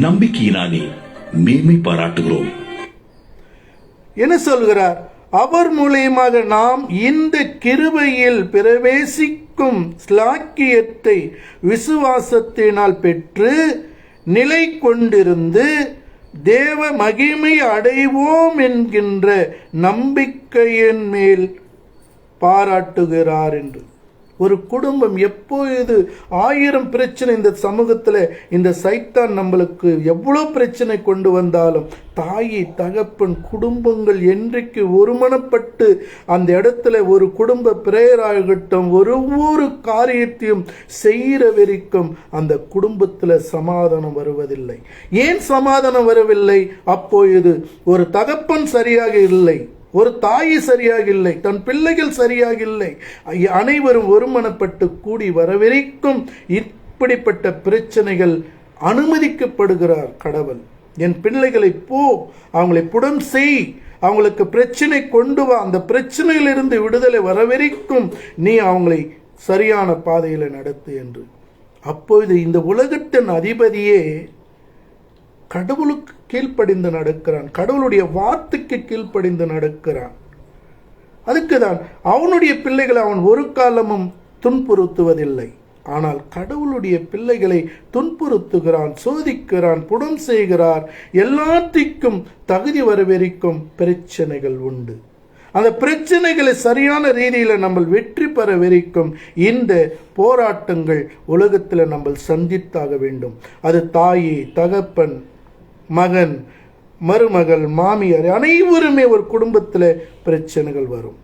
[SPEAKER 5] நம்பிக்கையினாலே மேன்மை பாராட்டுகிறோம்.
[SPEAKER 1] என்ன சொல்கிறார்? அவர் மூலியமாக நாம் இந்த கிருபையில் பிரவேசிக்கும் ஸ்லாக்கியத்தை விசுவாசத்தினால் பெற்று நிலை கொண்டிருந்து தேவ மகிமை அடைவோம் என்கின்ற நம்பிக்கையின் மேல் பாராட்டுகிறார் என்று. ஒரு குடும்பம் எப்பொழுது 1000 பிரச்சனை இந்த சமூகத்தில் இந்த சைத்தான் நம்மளுக்கு எவ்வளவு பிரச்சனை கொண்டு வந்தாலும் தாய் தகப்பன் குடும்பங்கள் என்றைக்கு ஒருமனப்பட்டு அந்த இடத்துல ஒரு குடும்ப பிரேயராகட்டும் ஒவ்வொரு காரியத்தையும் செய்கிற வரைக்கும் அந்த குடும்பத்தில் சமாதானம் வருவதில்லை. ஏன் சமாதானம் வரவில்லை? அப்பொழுது ஒரு தகப்பன் சரியாக இல்லை, ஒரு தாய் சரியாக இல்லை, தன் பிள்ளைகள் சரியாக இல்லை, அனைவரும் ஒருமனப்பட்டு கூடி வரவரைக்கும் இப்படிப்பட்ட பிரச்சனைகள் அனுமதிக்கப்படுகிறார் கடவுள். என் பிள்ளைகளை போ, அவங்களை புடம் செய், அவங்களுக்கு பிரச்சனை கொண்டு வா, அந்த பிரச்சனையிலிருந்து விடுதலை வரவரைக்கும் நீ அவங்களை சரியான பாதையில நடத்து என்று. அப்பொழுது இந்த உலகத்தின் அதிபதியே கடவுளுக்கு கீழ்ப்படிந்து நடக்கிறான், கடவுளுடைய வார்த்தைக்கு கீழ்ப்படிந்து நடக்கிறான். அதுக்குதான் அவனுடைய பிள்ளைகளை அவன் ஒரு காலமும் துன்புறுத்துவதில்லை. ஆனால் கடவுளுடைய பிள்ளைகளை துன்புறுத்துகிறான், சோதிக்கிறான், புடம் செய்கிறார். எல்லாத்திற்கும் தகுதி வரவரைக்கும் பிரச்சனைகள் உண்டு. அந்த பிரச்சனைகளை சரியான ரீதியில் நம்ம வெற்றி பெற வரைக்கும் இந்த போராட்டங்கள் உலகத்தில் நம்ம சந்தித்தாக வேண்டும். அது தாய் தகப்பன் மகன் மருமகள் மாமியார் அனைவருமே ஒரு குடும்பத்தில் பிரச்சனைகள் வரும்.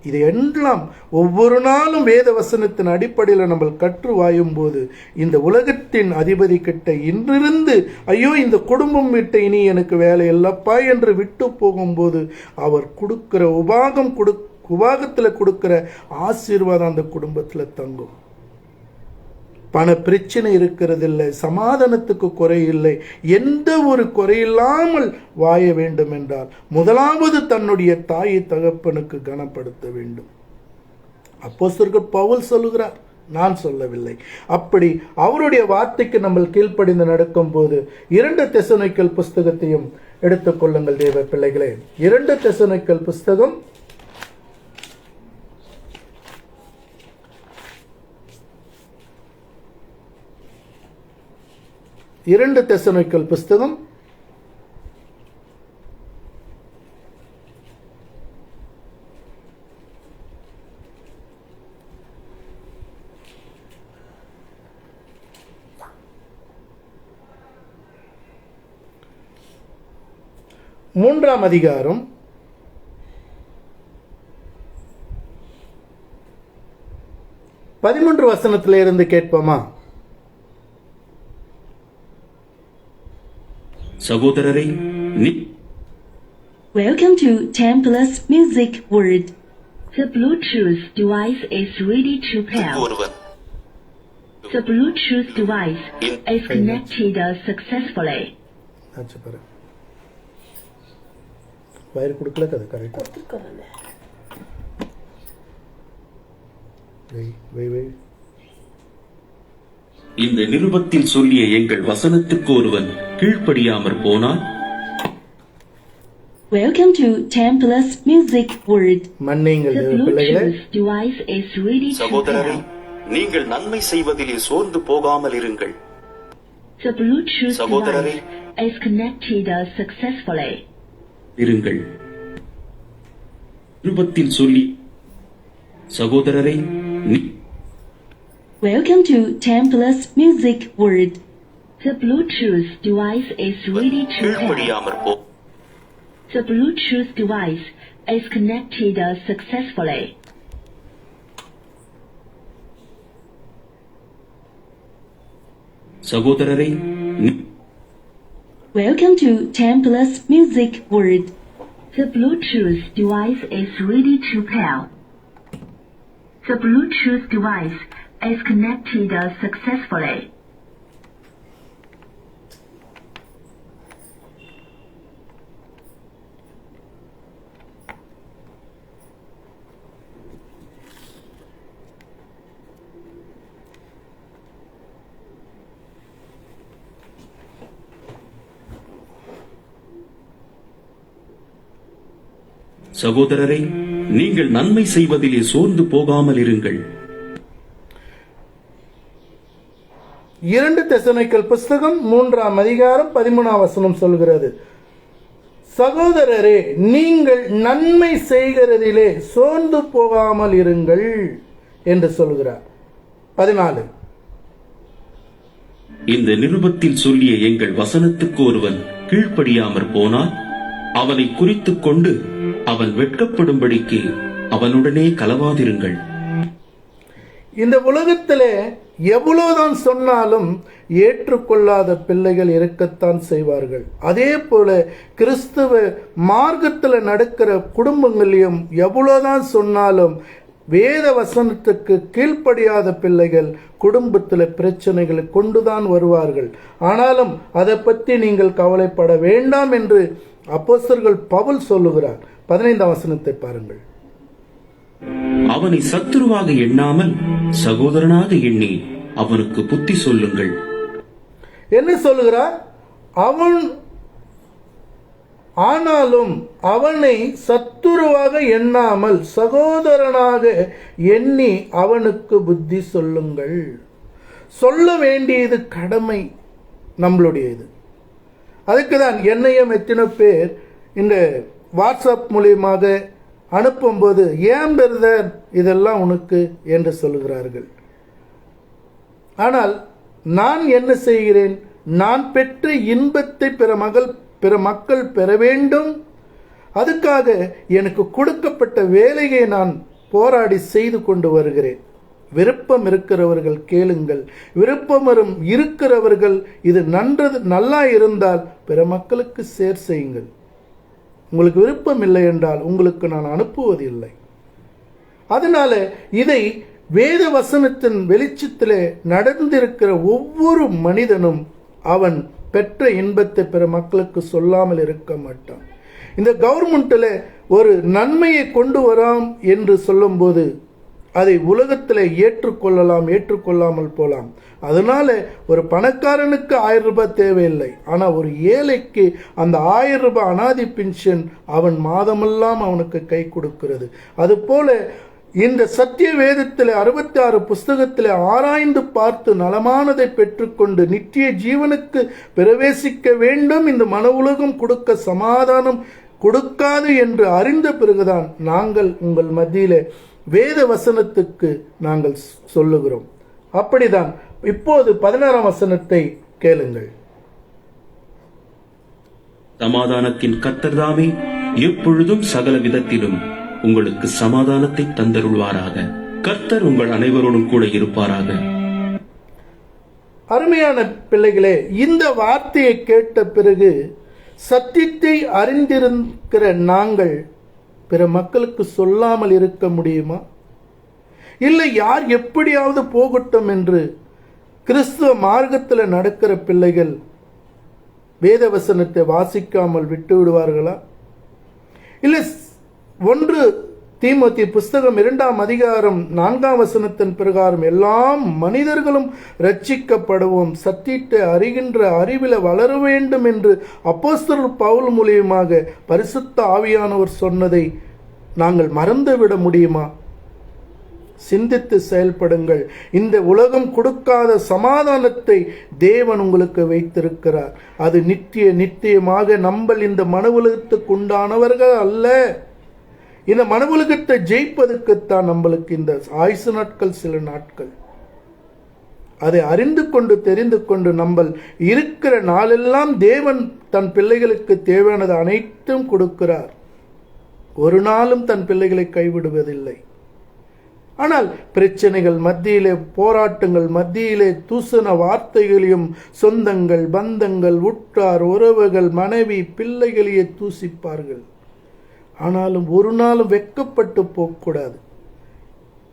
[SPEAKER 1] இது எல்லாம் ஒவ்வொரு நாளும் வேத வசனத்தின் அடிப்படையில் நம்ம கற்று வாயும் போது இந்த உலகத்தின் அதிபதி கிட்ட இன்றிருந்து ஐயோ இந்த குடும்பம் விட்டு இனி எனக்கு வேலை இல்லப்பா என்று விட்டு போகும்போது அவர் கொடுக்கிற உபாகத்தில் கொடுக்கிற ஆசீர்வாதம் அந்த குடும்பத்தில் தங்கும். பண பிரச்சனை இருக்கிறதில்லை, சமாதானத்துக்கு குறையில்லை, எந்த ஒரு குறையில்லாமல் வாழ வேண்டும் என்றால் முதலாவது தன்னுடைய தாய் தகப்பனுக்கு கனப்படுத்த வேண்டும். அப்போஸ்தலர் பவுல் சொல்லுகிறார், நான் சொல்லவில்லை. அப்படி அவருடைய வார்த்தைக்கு நம்ம கீழ்ப்படிந்து நடக்கும் போது 2 தெசலோனிக்கேயர் புஸ்தகத்தையும் எடுத்துக்கொள்ளுங்கள் தேவ பிள்ளைகளே. 2 தெசலோனிக்கேயர் புஸ்தகம் 2 தெசலோனிக்கேயர் புஸ்தகம் 3 அதிகாரம் 13 வசனத்திலிருந்து கேட்போமா?
[SPEAKER 5] சகோதரரை
[SPEAKER 3] Welcome to 10+ Music World. The Bluetooth device is ready to pair. The Bluetooth device is connected successfully.
[SPEAKER 1] अच्छा पर वायर कुड़कला कदा करेक्ट वे
[SPEAKER 5] இந்த நிருபத்தில் சொல்லிய எங்கள் வசனத்துக்கு ஒருவன் கீழ்ப்படியாமற் போனால்
[SPEAKER 3] Welcome to 10+ Music World.
[SPEAKER 1] மன்னியுங்கள்
[SPEAKER 3] The
[SPEAKER 1] பிள்ளைகளே.
[SPEAKER 3] Bluetooth device is ready to
[SPEAKER 6] சகோதரரே,
[SPEAKER 3] pair.
[SPEAKER 6] நீங்கள் நன்மை செய்வதிலே சோர்ந்து போகாமல் இருங்கள்.
[SPEAKER 3] The Bluetooth
[SPEAKER 6] சகோதரரே,
[SPEAKER 3] device is connected successfully.
[SPEAKER 5] இருங்கள். நிருபத்தில் சொல்லி சகோதரரை
[SPEAKER 3] Welcome to 10+ Music World. The Bluetooth device is ready to pair.
[SPEAKER 6] கீழ்ப்படியாமற் போ.
[SPEAKER 3] The Bluetooth device is connected successfully.
[SPEAKER 5] சகோதரரை
[SPEAKER 3] Welcome to 10+ Music World. The Bluetooth device is ready to pair. The Bluetooth device is connected successfully.
[SPEAKER 5] சகோதரரை நீங்கள் நன்மை செய்வதிலே சோர்ந்து போகாமல் இருங்கள்.
[SPEAKER 1] 2 தெசலோனிக்கேயர் புஸ்தகம் 3ஆம் அதிகாரம் 13ஆம் வசனம் சொல்கிறது, சகோதரரே, நீங்கள் நன்மை செய்கிறதிலே சோர்ந்து போகாமல் இருங்கள் என்று சொல்கிறார். 14.
[SPEAKER 5] இந்த நிருபத்தில் சொல்லிய எங்கள் வசனத்துக்கு ஒருவன் கீழ்ப்படியாமற் போனால் அவனை குறித்துக் கொண்டு அவன் வெட்கப்படும்படிக்கு அவனுடனே கலவாதிருங்கள்.
[SPEAKER 1] இந்த உலகத்திலே எவ்வளவுதான் சொன்னாலும் ஏற்றுக்கொள்ளாத பிள்ளைகள் இருக்கத்தான் செய்வார்கள். அதே போல கிறிஸ்துவ மார்க்கத்தில் நடக்கிற குடும்பங்களையும் எவ்வளவுதான் சொன்னாலும் வேத வசனத்துக்கு கீழ்ப்படியாத பிள்ளைகள் குடும்பத்தில் பிரச்சனைகளை கொண்டுதான் வருவார்கள். ஆனாலும் அதை பற்றி நீங்கள் கவலைப்பட வேண்டாம் என்று அப்போஸ்தலர் பவுல் சொல்லுகிறார். 15ஆம் வசனத்தை பாருங்கள்.
[SPEAKER 5] அவனை சத்துருவாக எண்ணாமல் சகோதரனாக எண்ணி அவனுக்கு புத்தி சொல்லுங்கள்.
[SPEAKER 1] என்ன சொல்லுகிறார்? ஆனாலும் அவனை சத்துருவாக எண்ணாமல் சகோதரனாக எண்ணி அவனுக்கு புத்தி சொல்லுங்கள். சொல்ல வேண்டியது கடமை நம்மளுடையது. அதுக்கு தான் என்னையும் எத்தனை பேர் இந்த வாட்ஸ்அப் மூலியமாக அனுப்பும்போது, ஏன் பிரதர் இதெல்லாம் உனக்கு என்று சொல்லுகிறார்கள். ஆனால் நான் என்ன செய்கிறேன்? நான் பெற்ற இன்பத்தை பிற மக்கள் பெற வேண்டும். அதுக்காக எனக்கு கொடுக்கப்பட்ட வேலையை நான் போராடி செய்து கொண்டு வருகிறேன். விருப்பம் இருக்கிறவர்கள் கேளுங்கள். விருப்பம் இருக்கிறவர்கள் இது நல்லா இருந்தால் பிற மக்களுக்கு ஷேர் செய்யுங்கள். உங்களுக்கு விருப்பம் இல்லை என்றால் உங்களுக்கு நான் அனுப்புவதில்லை. அதனால இதை வேத வசனத்தின் வெளிச்சத்திலே நடந்திருக்கிற ஒவ்வொரு மனிதனும் அவன் பெற்ற இன்பத்தை பிற மக்களுக்கு சொல்லாமல் இருக்க மாட்டான். இந்த கவர்மெண்ட்ல ஒரு நன்மையை கொண்டு வராம் என்று சொல்லும்போது அதை உலகத்தில் ஏற்றுக்கொள்ளலாம், ஏற்றுக்கொள்ளாமல் போலாம். அதனால ஒரு பணக்காரனுக்கு 1000 ரூபாய் தேவையில்லை. ஆனால் ஒரு ஏழைக்கு அந்த 1000 ரூபாய் அனாதி பென்ஷன் அவன் மாதமெல்லாம் அவனுக்கு கை கொடுக்கிறது. அதுபோல இந்த சத்திய வேதத்தில் 66 புஸ்தகத்தில் ஆராய்ந்து பார்த்து நலமானதை பெற்றுக்கொண்டு நித்திய ஜீவனுக்கு பிரவேசிக்க வேண்டும். இந்த மன உலகம் கொடுக்க சமாதானம் கொடுக்காது என்று அறிந்த பிறகுதான் நாங்கள் உங்கள் மத்தியிலே வேத வசனத்துக்கு நாங்கள் சொல்லுகிறோம். அப்படிதான் இப்போது 16ஆம் வசனத்தை கேளுங்கள்.
[SPEAKER 5] சமாதானத்தின் கர்த்தர்தாமே எப்பொழுதும் சகல விதத்திலும் உங்களுக்கு சமாதானத்தை தந்தருள்வாராக. கர்த்தர் உங்கள் அனைவரோடும் கூட இருப்பாராக.
[SPEAKER 1] அருமையான பிள்ளைகளே, இந்த வார்த்தையை கேட்ட பிறகு சத்தியத்தை அறிந்திருக்கிற நாங்கள் பிற மக்களுக்கு சொல்லாமல் இருக்க முடியுமா? இல்லை யார் எப்படியாவது போகட்டும் என்று கிறிஸ்துவ மார்க்கத்தில் நடக்கிற பிள்ளைகள் வேதவசனத்தை வாசிக்காமல் விட்டு விடுவார்களா? இல்லை 1 தீமோத்தி புஸ்தகம் 2ஆம் அதிகாரம் 4ஆம் வசனத்தின் பிரகாரம் எல்லா மனிதர்களும் ரட்சிக்கப்படுவோம், சத்தியத்தை அறிகின்ற அறிவில வளர வேண்டும் என்று அப்போஸ்தலர் பவுல் மூலியமாக பரிசுத்த ஆவியானவர் சொன்னதை நாங்கள் மறந்துவிட முடியுமா? சிந்தித்து செயல்படுங்கள். இந்த உலகம் கொடுக்காத சமாதானத்தை தேவன் உங்களுக்கு வைத்திருக்கிறார். அது நித்தியமாக நம்பல் இந்த மன உலகத்துக்கு உண்டானவர்கள் அல்ல. இந்த மன உலகத்தை ஜெயிப்பதற்குத்தான் நம்மளுக்கு இந்த ஆயுசு நாட்கள் சில நாட்கள். அதை அறிந்து கொண்டு தெரிந்து கொண்டு நம்ம இருக்கிற நாளெல்லாம் தேவன் தன் பிள்ளைகளுக்கு தேவையானது அனைத்தும் கொடுக்கிறார். ஒரு நாளும் தன் பிள்ளைகளை கைவிடுவதில்லை. ஆனால் பிரச்சனைகள் மத்தியிலே, போராட்டங்கள் மத்தியிலே தூசண வார்த்தைகளையும் சொந்தங்கள், பந்தங்கள், உற்றார், உறவுகள், மனைவி, பிள்ளைகளையே தூசிப்பார்கள். ஆனாலும் ஒரு நாளும் வெட்கப்பட்டு போகக்கூடாது.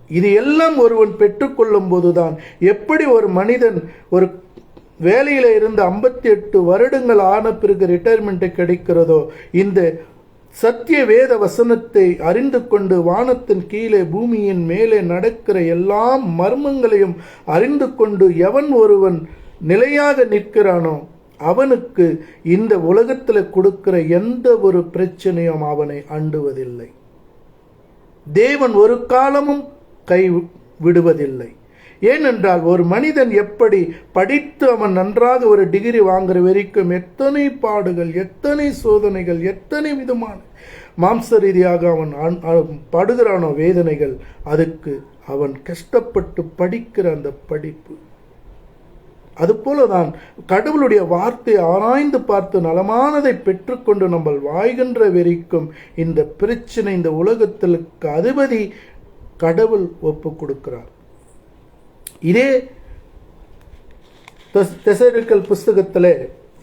[SPEAKER 1] இது எல்லாம் ஒருவன் பெற்றுக்கொள்ளும் போதுதான், எப்படி ஒரு மனிதன் ஒரு வேலையில இருந்து 58 வருடங்கள் ஆன பிறகு ரிட்டையர்மெண்ட் கிடைக்கிறதோ, இந்த சத்திய வேத வசனத்தை அறிந்து கொண்டு வானத்தின் கீழே பூமியின் மேலே நடக்கிற எல்லா மர்மங்களையும் அறிந்து கொண்டு எவன் ஒருவன் நிலையாக நிற்கிறானோ அவனுக்கு இந்த உலகத்தில் கொடுக்கிற எந்த ஒரு பிரச்சனையும் அவனை அண்டுவதில்லை. தேவன் ஒரு காலமும் கை விடுவதில்லை. ஏனென்றால் ஒரு மனிதன் எப்படி படித்து அவன் நன்றாக ஒரு டிகிரி வாங்குற வரைக்கும் எத்தனை பாடுகள், எத்தனை சோதனைகள், எத்தனை விதமான மாம்ச ரீதியாக அவன் படுகிறானோ வேதனைகள், அதுக்கு அவன் கஷ்டப்பட்டு படிக்கிற அந்த படிப்பு. அதுபோலதான் கடவுளுடைய வார்த்தை ஆராய்ந்து பார்த்து நலமானதை பெற்றுக்கொண்டு நம்ம வாழ்கின்ற வரைக்கும் இந்த பிரச்சனை, இந்த உலகத்திற்கு அதிபதி கடவுள் ஒப்பு கொடுக்கிறார். இதே தெசலோனிக்கேயர் புஸ்தகத்தில்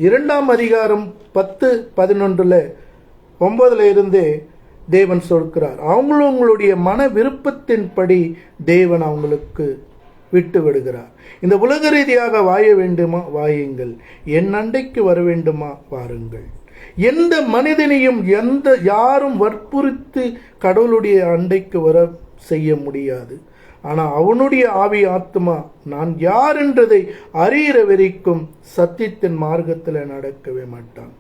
[SPEAKER 1] 2ஆம் அதிகாரம் 10-11 9 இருந்தே தேவன் சொல்கிறார், அவங்களுடைய மன விருப்பத்தின்படி தேவன் அவங்களுக்கு விட்டு விடுகிறார். இந்த உலக ரீதியாக வாழ வேண்டுமா, வாயுங்கள். என் அண்டைக்கு வர வேண்டுமா, வாருங்கள். எந்த மனிதனையும் யாரும் வற்புறுத்தி கடவுளுடைய அண்டைக்கு வர செய்ய முடியாது. ஆனால் அவனுடைய ஆவி ஆத்மா நான் யார் என்றதை அறிகிற வரைக்கும் சத்தியத்தின் மார்க்கத்தில் நடக்கவே மாட்டான்.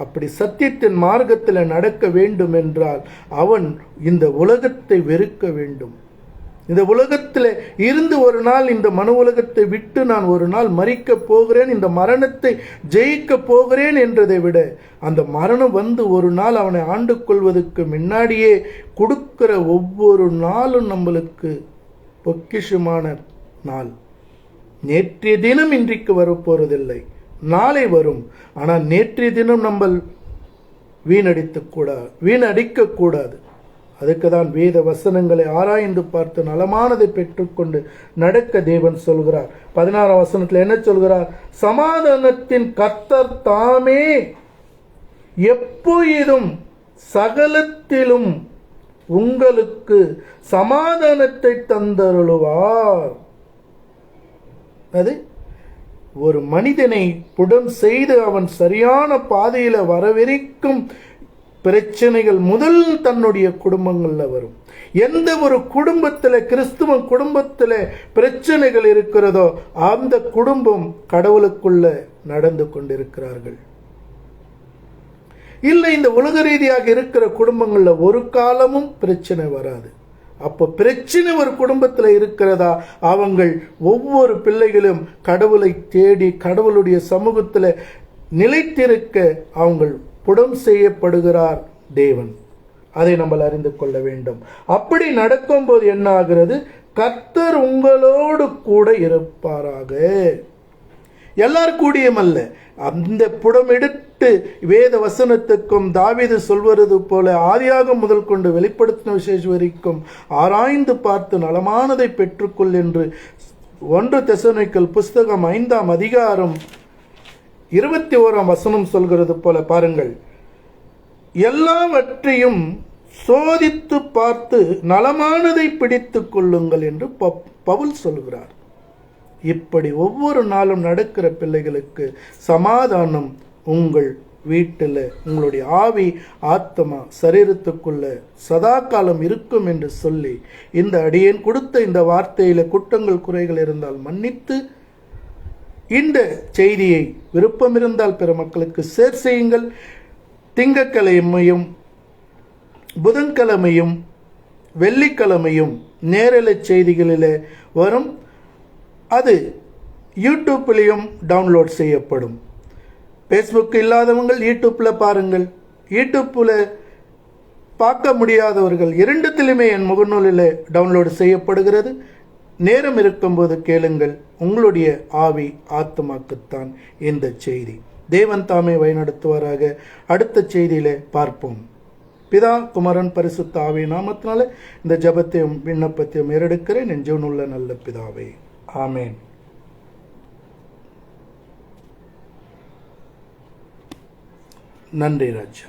[SPEAKER 1] அப்படி சத்தியத்தின் மார்க்கத்தில் நடக்க வேண்டும் என்றால் அவன் இந்த உலகத்தை வெறுக்க வேண்டும். இந்த உலகத்தில் இருந்து ஒரு நாள் இந்த மனு உலகத்தை விட்டு நான் ஒரு நாள் மரிக்க போகிறேன், இந்த மரணத்தை ஜெயிக்க போகிறேன் என்றதை விட அந்த மரணம் வந்து ஒரு நாள் அவனை ஆண்டு கொள்வதற்கு முன்னாடியே கொடுக்கிற ஒவ்வொரு நாளும் நம்மளுக்கு பொக்கிஷமான நாள். நேற்றைய தினம் இன்றைக்கு வரப்போறதில்லை, நாளை வரும். ஆனால் நேற்றைய தினம் நம்ம வீணடிக்க கூடாது. அதுக்கு தான் வேத வசனங்களை ஆராய்ந்து பார்த்து நலமானதை பெற்றுக்கொண்டு நடக்க தேவன் சொல்கிறார். 16ஆம் வசனத்தில் என்ன சொல்கிறார்? சமாதானத்தின் கர்த்தர் தாமே எப்பொழுதும் சகலத்திலும் உங்களுக்கு சமாதானத்தை தந்தருளுவார். அது ஒரு மனிதனை புடம் செய்து அவன் சரியான பாதையில வரவரைக்கும் பிரச்சனைகள் முதல் தன்னுடைய குடும்பங்கள்ல வரும். எந்த ஒரு குடும்பத்தில், கிறிஸ்துவ குடும்பத்தில் பிரச்சனைகள் இருக்கிறதோ அந்த குடும்பம் கடவுளுக்குள்ள நடந்து கொண்டிருக்கிறார்கள். இல்லை, இந்த உலக ரீதியாக இருக்கிற குடும்பங்கள்ல ஒரு காலமும் பிரச்சனை வராது. அப்போ பிரச்சனை ஒரு குடும்பத்தில் இருக்கிறதா, அவங்கள் ஒவ்வொரு பிள்ளைகளும் கடவுளை தேடி கடவுளுடைய சமூகத்தில் நிலைத்திருக்க அவங்கள் புடம் செய்யப்படுகிறார் தேவன். அதை நம்ம அறிந்து கொள்ள வேண்டும். அப்படி நடக்கும்போது என்ன ஆகிறது? கர்த்தர் உங்களோடு கூட இருப்பாராக. எல்லார் கூடியும் அல்ல, அந்த புடம் எடுத்து வேத வசனத்துக்கும் தாவீது சொல்வது போல ஆதியாகம் முதல் கொண்டு வெளிப்படுத்தின விசேஷம் வரைக்கும் ஆராய்ந்து பார்த்து நலமானதை பெற்றுக்கொள் என்று 1 தெசலோனிக்கேயர் புஸ்தகம் 5ஆம் அதிகாரம் 21ஆம் வசனம் சொல்கிறது போல பாருங்கள், எல்லாவற்றையும் சோதித்து பார்த்து நலமானதை பிடித்துக் கொள்ளுங்கள் என்று பவுல் சொல்கிறார். இப்படி ஒவ்வொரு நாளும் நடக்கிற பிள்ளைகளுக்கு சமாதானம் உங்கள் வீட்டில், உங்களுடைய ஆவி ஆத்மா சரீரத்துக்குள்ள சதா காலம் இருக்கும் என்று சொல்லி இந்த அடியேன் கொடுத்த இந்த வார்த்தையில குற்றங்கள் குறைகள் இருந்தால் மன்னித்து இந்த செய்தியை விருப்பம் இருந்தால் பிற மக்களுக்கு ஷேர் செய்யுங்கள். திங்கட்கிழமையும் புதன்கிழமையும் வெள்ளிக்கிழமையும் நேரலை செய்திகளில் வரும். அது யூடியூப்லேயும் டவுன்லோட் செய்யப்படும். ஃபேஸ்புக் இல்லாதவங்க யூடியூப்பில் பாருங்கள். யூடியூப்பில் பார்க்க முடியாதவர்கள் 2த்திலுமே என் முகநூலில் டவுன்லோடு செய்யப்படுகிறது. நேரம் இருக்கும்போது கேளுங்கள். உங்களுடைய ஆவி ஆத்மாக்குத்தான் இந்த செய்தி. தேவன் தாமே வழிநடத்துவாராக. அடுத்த செய்தியிலே பார்ப்போம். பிதா குமாரன் பரிசுத்த ஆவி நாமத்தினால இந்த ஜபத்தையும் விண்ணப்பத்தையும் ஏறெடுக்கிறேன். என் ஜீவனுள்ள நல்ல பிதாவே, ஆமேன். நன்றி ராஜா.